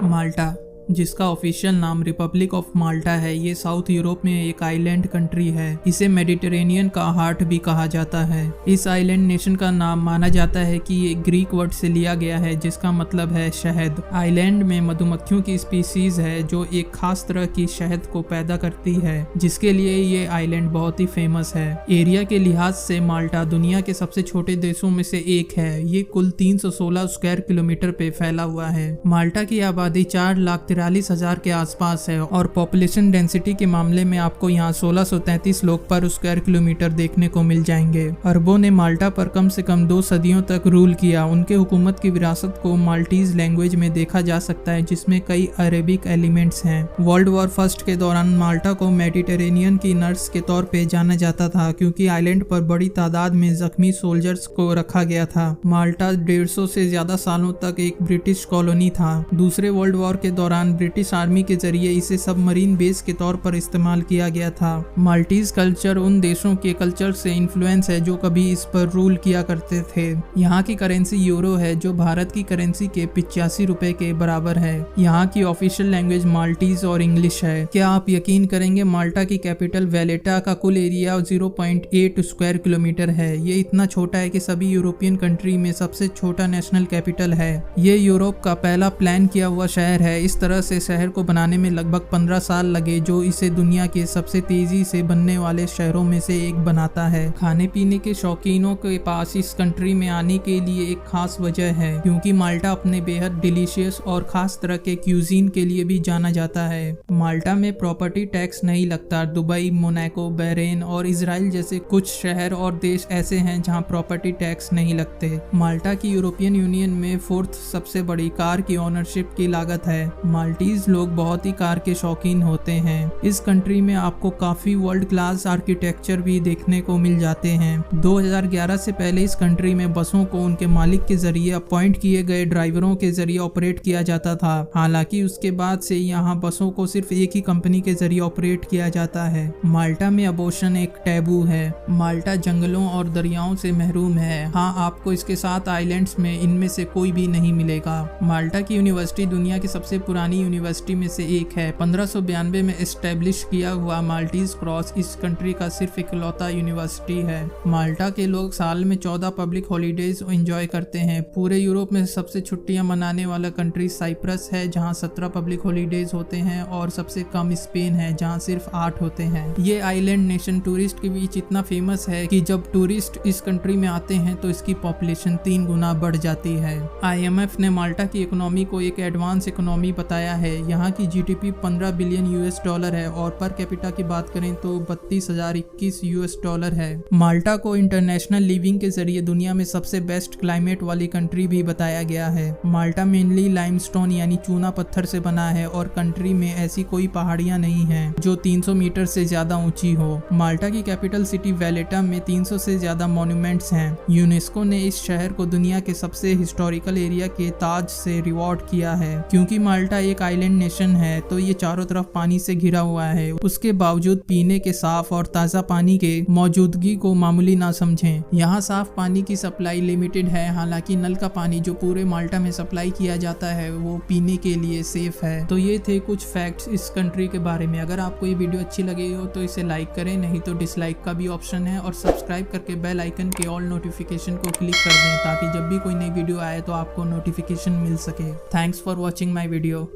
माल्टा, जिसका ऑफिशियल नाम Republic of माल्टा है, ये साउथ यूरोप में एक आइलैंड कंट्री है। इसे मेडिटेरेनियन का हार्ट भी कहा जाता है। इस आइलैंड नेशन का नाम माना जाता है कि ये ग्रीक वर्ड से लिया गया है, जिसका मतलब है शहद। आइलैंड में मधुमक्खियों की स्पीसीज है जो एक खास तरह की शहद को पैदा करती है, जिसके लिए ये आइलैंड बहुत ही फेमस है। एरिया के लिहाज से माल्टा दुनिया के सबसे छोटे देशों में से एक है। ये कुल 316 स्क्वायर किलोमीटर पे फैला हुआ है। माल्टा की आबादी 4,43,000 के आसपास है और पॉपुलेशन डेंसिटी के मामले में आपको यहाँ 1633 लोग पर स्क्वायर किलोमीटर देखने को मिल जाएंगे। अरबों ने माल्टा पर कम से कम 2 सदियों तक रूल किया। उनके हुकूमत की विरासत को माल्टीज लैंग्वेज में देखा जा सकता है, जिसमें कई अरेबिक एलिमेंट्स हैं। वर्ल्ड वॉर फर्स्ट के दौरान माल्टा को मेडिटेरेनियन की नर्स के तौर पे जाना जाता था, क्योंकि आइलैंड पर बड़ी तादाद में जख्मी सोल्जर्स को रखा गया था। माल्टा 150 से ज्यादा सालों तक एक ब्रिटिश कॉलोनी था। दूसरे वर्ल्ड वॉर के दौरान ब्रिटिश आर्मी के जरिए इसे सबमरीन बेस के तौर पर इस्तेमाल किया गया था। माल्टीज कल्चर उन देशों के कल्चर से इन्फ्लुएंस है जो कभी इस पर रूल किया करते थे। यहाँ की करेंसी यूरो है, जो भारत की करेंसी के 85 रुपए के बराबर है। यहाँ की ऑफिशियल लैंग्वेज माल्टीज और इंग्लिश है। क्या आप यकीन करेंगे, माल्टा की कैपिटल वैलेटा का कुल एरिया 0.8 स्क्वायर किलोमीटर है। ये इतना छोटा है कि सभी यूरोपियन कंट्री में सबसे छोटा नेशनल कैपिटल है। ये यूरोप का पहला प्लान किया हुआ शहर है। इस तरह से शहर को बनाने में लगभग 15 साल लगे, जो इसे दुनिया के सबसे तेजी से बनने वाले शहरों में से एक बनाता है। खाने पीने के शौकीनों के पास इस कंट्री में आने के लिए एक खास वजह है, क्योंकि माल्टा अपने बेहद डिलीशियस और खास तरह के क्यूजीन के लिए भी जाना जाता है। माल्टा में प्रॉपर्टी टैक्स नहीं लगता। दुबई, मोनाको, बहरेन और इजराइल जैसे कुछ शहर और देश ऐसे हैं जहां प्रॉपर्टी टैक्स नहीं लगते। माल्टा की यूरोपियन यूनियन में 4th सबसे बड़ी कार की ओनरशिप की लागत है। माल्टीज लोग बहुत ही कार के शौकीन होते हैं। इस कंट्री में आपको काफी वर्ल्ड क्लास आर्किटेक्चर भी देखने को मिल जाते हैं। 2011 से पहले इस कंट्री में बसों को उनके मालिक के जरिए अपॉइंट किए गए ड्राइवरों के जरिए ऑपरेट किया जाता था। हालांकि उसके बाद से यहाँ बसों को सिर्फ एक ही कंपनी के जरिए ऑपरेट किया जाता है। माल्टा में अबॉर्शन एक टैबू है। माल्टा जंगलों और दरियाओं से महरूम है। हाँ, आपको इसके 7 आइलैंड्स में इनमें से कोई भी नहीं मिलेगा। माल्टा की यूनिवर्सिटी दुनिया की सबसे पुरानी यूनिवर्सिटी में से एक है। 1592 में एस्टेब्लिश किया हुआ माल्टीज क्रॉस इस कंट्री का सिर्फ इकलौता यूनिवर्सिटी है। माल्टा के लोग साल में 14 पब्लिक हॉलीडेज एंजॉय करते हैं। पूरे यूरोप में सबसे छुट्टियां मनाने वाला कंट्री साइप्रस है, जहां 17 पब्लिक हॉलीडेज होते हैं, और सबसे कम स्पेन है, जहां सिर्फ 8 होते हैं। ये आइलैंड नेशन टूरिस्ट के बीच इतना फेमस है कि जब टूरिस्ट इस कंट्री में आते हैं तो इसकी पॉपुलेशन 3 गुना बढ़ जाती है। IMF ने माल्टा की इकोनॉमी को एक एडवांस इकोनॉमी बताया है। यहाँ की GDP 15 बिलियन $, है और पर कैपिटा की बात करें तो 32,021 $। है। माल्टा को इंटरनेशनल लिविंग के जरिए दुनिया में सबसे बेस्ट क्लाइमेट वाली कंट्री भी बताया गया है। माल्टा मेनली लाइमस्टोन यानी चूना पत्थर से बना है और कंट्री में ऐसी कोई पहाड़ियां नहीं हैं जो 300 मीटर से ज्यादा ऊंची हो। माल्टा की कैपिटल सिटी वैलेटा में 300 से ज्यादा मॉन्यूमेंट्स हैं। यूनेस्को ने इस शहर को दुनिया के सबसे हिस्टोरिकल एरिया के ताज से रिवॉर्ड किया है। क्योंकि माल्टा एक आइलैंड नेशन है तो ये चारों तरफ पानी से घिरा हुआ है। उसके बावजूद पीने के साफ और ताज़ा पानी के मौजूदगी को मामूली ना समझें। यहाँ साफ पानी की सप्लाई लिमिटेड है। हालांकि नल का पानी जो पूरे माल्टा में सप्लाई किया जाता है वो पीने के लिए सेफ है। तो ये थे कुछ फैक्ट्स इस कंट्री के बारे में। अगर आपको ये वीडियो अच्छी लगी हो तो इसे लाइक करें, नहीं तो डिसलाइक का भी ऑप्शन है, और सब्सक्राइब करके बेल आइकन के ऑल नोटिफिकेशन को क्लिक कर दें, ताकि जब भी कोई नई वीडियो आए तो आपको नोटिफिकेशन मिल सके। Thanks for watching my video.